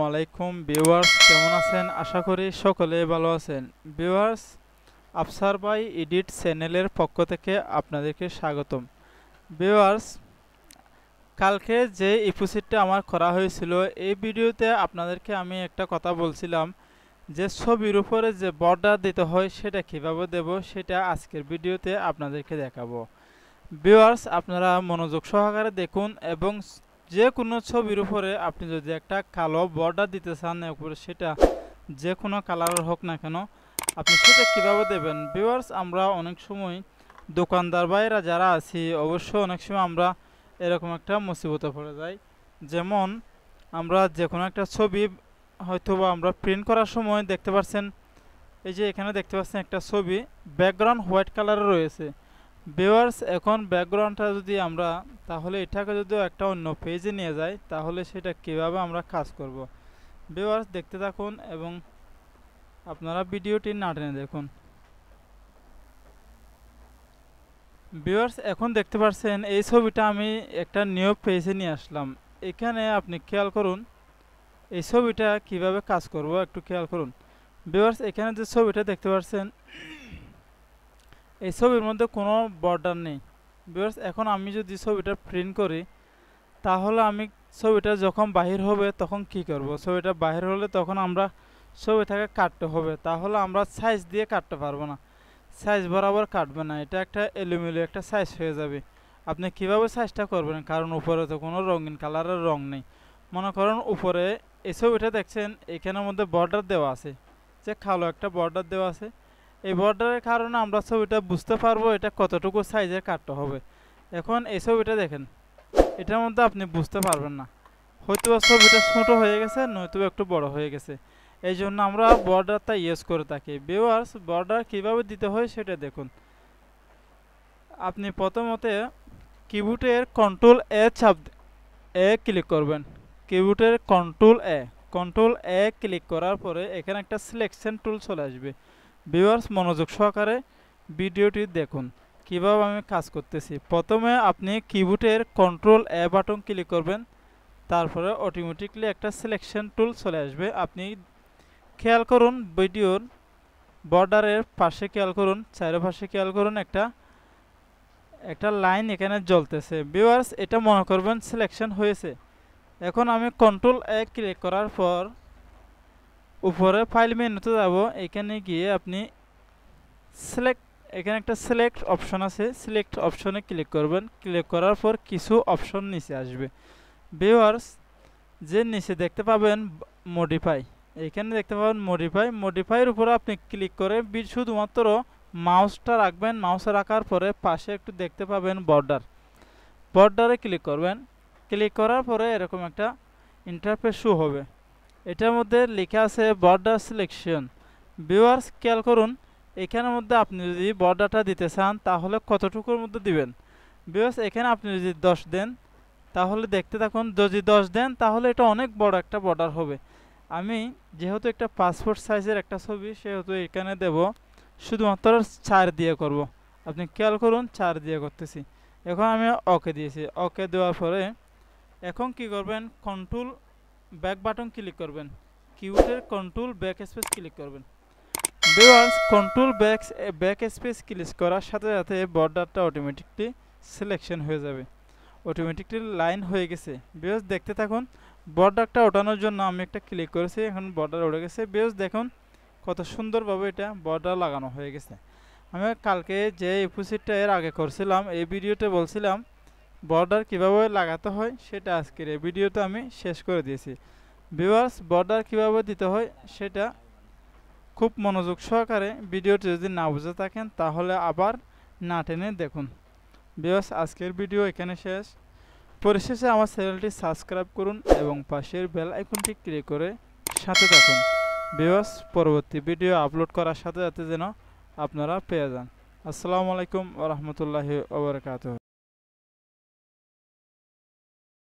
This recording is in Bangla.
আলাইকুম ভিউয়ার্স, কেমন আছেন? আশা করি সকলে ভালো আছেন। ভিউয়ার্স, আফসার ভাই এডিট চ্যানেলের পক্ষ থেকে আপনাদেরকে স্বাগতম। ভিউয়ার্স, কালকে যে এপিসোডটা আমার করা হয়েছিল, এই ভিডিওতে আপনাদেরকে আমি একটা কথা বলছিলাম যে ছবির উপরে যে বর্ডার দিতে হয় সেটা কিভাবে দেব, সেটা আজকের ভিডিওতে আপনাদেরকে দেখাবো। ভিউয়ার্স, আপনারা মনোযোগ সহকারে দেখুন এবং যে কোনো ছবির উপরে আপনি যদি একটা কালো বর্ডার দিতে চান উপরে, সেটা যে কোনো কালারের হোক না কেন, আপনি সেটা কিভাবে দেবেন। ভিউয়ার্স, আমরা অনেক সময় দোকানদার ভাইরা যারা আছি, অবশ্য অনেক সময় আমরা এরকম একটা মুসিবতে পড়ে যাই। যেমন আমরা যে কোনো একটা ছবি হয়তোবা আমরা প্রিন্ট করার সময় দেখতে পাচ্ছেন, এই যে এখানে দেখতে পাচ্ছেন একটা ছবি, ব্যাকগ্রাউন্ড হোয়াইট কালারের রয়েছে। ভিউয়ার্স, এখন ব্যাকগ্রাউন্ডটা যদি আমরা তাহলে এটাকে যদি একটা অন্য পেজে নিয়ে যাই, তাহলে সেটা কিভাবে আমরা কাজ করব। ভিউয়ার্স, দেখতে থাকুন এবং আপনারা ভিডিওটি না টেনে দেখুন। ভিউয়ার্স, এখন দেখতে পাচ্ছেন এই ছবিটা আমি একটা নিউ পেজে নিয়ে আসলাম। এখানে আপনি খেয়াল করুন এই ছবিটা কিভাবে কাজ করব, একটু খেয়াল করুন। ভিউয়ার্স, এখানে যে ছবিটা দেখতে পাচ্ছেন, এই ছবির মধ্যে কোনো বর্ডার নেই। ভিউয়ার্স, এখন আমি যদি ছবিটা প্রিন্ট করি, তাহলে আমি ছবিটা যখন বাহির হবে তখন কি করব। ছবিটা বাহির হলে তখন আমরা ছবিটাকে কাটতে হবে, তাহলে আমরা সাইজ দিয়ে কাটতে পারবো না, সাইজ বরাবর কাটবে না, এটা একটা এলোমেলো একটা সাইজ হয়ে যাবে। আপনি কিভাবে সাইজটা করবেন, কারণ উপরে তো কোনো রঙিন কালারের রং নেই। মনে করেন উপরে এই ছবিটা দেখছেন, এখানের মধ্যে বর্ডার দেওয়া আছে, যে কালো একটা বর্ডার দেওয়া আছে। এই বর্ডারের কারণে আমরা ছবিটা বুঝতে পারবো এটা কতটুকু সাইজের কাটতে হবে। এখন এই ছবিটা দেখেন, এটার মধ্যে আপনি বুঝতে পারবেন না, হয়তো ছবিটা ছোট হয়ে গেছে, নয়তো একটু বড় হয়ে গেছে। এই জন্য আমরা বর্ডারটা ইউজ করে থাকি। ভিউয়ার্স, বর্ডার কিভাবে দিতে হয় সেটা দেখুন। আপনি প্রথমতে কিবোর্ডের কন্ট্রোল এ ক্লিক করবেন। কিবোর্ডের কন্ট্রোল এ ক্লিক করার পরে এখানে একটা সিলেকশন টুল চলে আসবে। ভিউয়ার্স, মনোযোগ সহকারে ভিডিওটি দেখুন কিভাবে আমি কাজ করতেছি। প্রথমে আপনি কিবোর্ডের কন্ট্রোল এ বাটন ক্লিক করবেন, তারপরে অটোমেটিকলি একটা সিলেকশন টুল চলে আসবে। আপনি খেয়াল করুন ভিডিওর বর্ডারের পাশে, খেয়াল করুন চারপাশে, খেয়াল করুন একটা লাইন এখানে জ্বলতেছে। ভিউয়ার্স, এটা মনে করবেন সিলেকশন হয়েছে। এখন আমি কন্ট্রোল এ ক্লিক করার পর উপরে ফাইল মেনুতে যাব। এখানে গিয়ে আপনি এখানে একটা সিলেক্ট অপশন আছে, সিলেক্ট অপশনে ক্লিক করবেন। ক্লিক করার পর কিছু অপশন নিচে আসবে। ভিউয়ার্স, যে নিচে দেখতে পাবেন মডিফাই, এখানে দেখতে পাবেন মডিফাইয়ের উপরে আপনি ক্লিক করে শুধুমাত্র মাউসটা রাখবেন। মাউসে রাখার পরে পাশে একটু দেখতে পাবেন বর্ডারে ক্লিক করবেন। ক্লিক করার পরে এরকম একটা ইন্টারফেস শো হবে, এটার মধ্যে লেখা আছে বর্ডার সিলেকশন। ভিউয়ার্স, খেয়াল করুন এখানের মধ্যে আপনি যদি বর্ডারটা দিতে চান তাহলে কতটুকুর মধ্যে দিবেন। ভিউয়ার্স, এখানে আপনি যদি 10 দেন তাহলে দেখতে থাকুন, যদি 10 দেন তাহলে এটা অনেক বড় একটা বর্ডার হবে। আমি যেহেতু একটা পাসপোর্ট সাইজের একটা ছবি, সেহেতু এখানে দেব শুধুমাত্র 4 দিয়ে করব। আপনি খেয়াল করুন 4 দিয়ে করতেছি। এখন আমি ওকে দিয়েছি। ওকে দেওয়ার পরে এখন কি করবেন, কন্ট্রোল ব্যাক বাটন ক্লিক করবেন। কিবোর্ডের কন্ট্রোল ব্যাক স্পেস ক্লিক করবেন। Viewers, control back space click করার সাথে সাথে বর্ডারটা অটোমেটিকলি সিলেকশন হয়ে যাবে, অটোমেটিকলি লাইন হয়ে গেছে। ভিউয়ার্স, দেখতে থাকুন। বর্ডারটা ওঠানোর জন্য আমি একটা ক্লিক করেছি, এখন বর্ডার উঠে গেছে। ভিউয়ার্স, দেখুন কত সুন্দরভাবে এটা বর্ডার লাগানো হয়ে গেছে। আমি কালকে যে এপিসোডটা এর আগে করছিলাম, এই ভিডিওতে বলছিলাম বর্ডার কিভাবে লাগাতে হয়, সেটা আজকের এই ভিডিওতে আমি শেষ করে দিয়েছি। ভিউয়ার্স, বর্ডার কিভাবে দিতে হয় সেটা খুব মনোযোগ সহকারে ভিডিওটি যদি না বুঝে থাকেন তাহলে আবার না টেনে দেখুন। ভিউয়ার্স, আজকের ভিডিও এখানে শেষ। পরিশেষে আমার চ্যানেলটি সাবস্ক্রাইব করুন এবং পাশের বেল আইকনটি ক্লিক করে সাথে থাকুন। ভিউয়ার্স, পরবর্তী ভিডিও আপলোড করার সাথে সাথে যেন আপনারা পেয়ে যান। আসসালামু আলাইকুম ওয়া রাহমাতুল্লাহি ওয়া বারাকাতুহু।